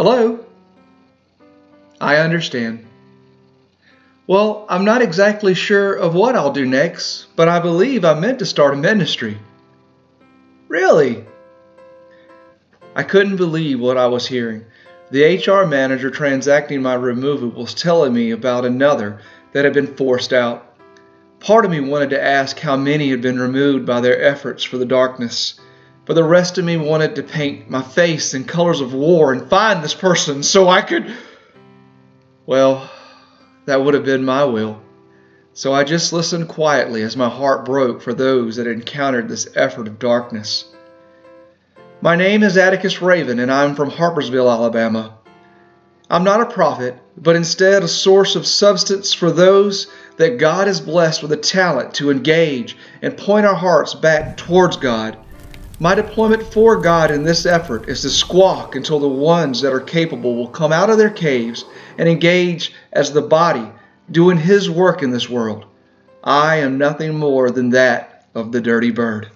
Hello? I understand. Well, I'm not exactly sure of what I'll do next, but I believe I meant to start a ministry. Really? I couldn't believe what I was hearing. The HR manager transacting my removal was telling me about another that had been forced out. Part of me wanted to ask how many had been removed by their efforts for the darkness, but the rest of me wanted to paint my face in colors of war and find this person so I could... Well, that would have been my will. So I just listened quietly as my heart broke for those that had encountered this effort of darkness. My name is Atticus Raven, and I'm from Harpersville, Alabama. I'm not a prophet, but instead a source of substance for those that God has blessed with a talent to engage and point our hearts back towards God. My deployment for God in this effort is to squawk until the ones that are capable will come out of their caves and engage as the body, doing His work in this world. I am nothing more than that of the dirty bird.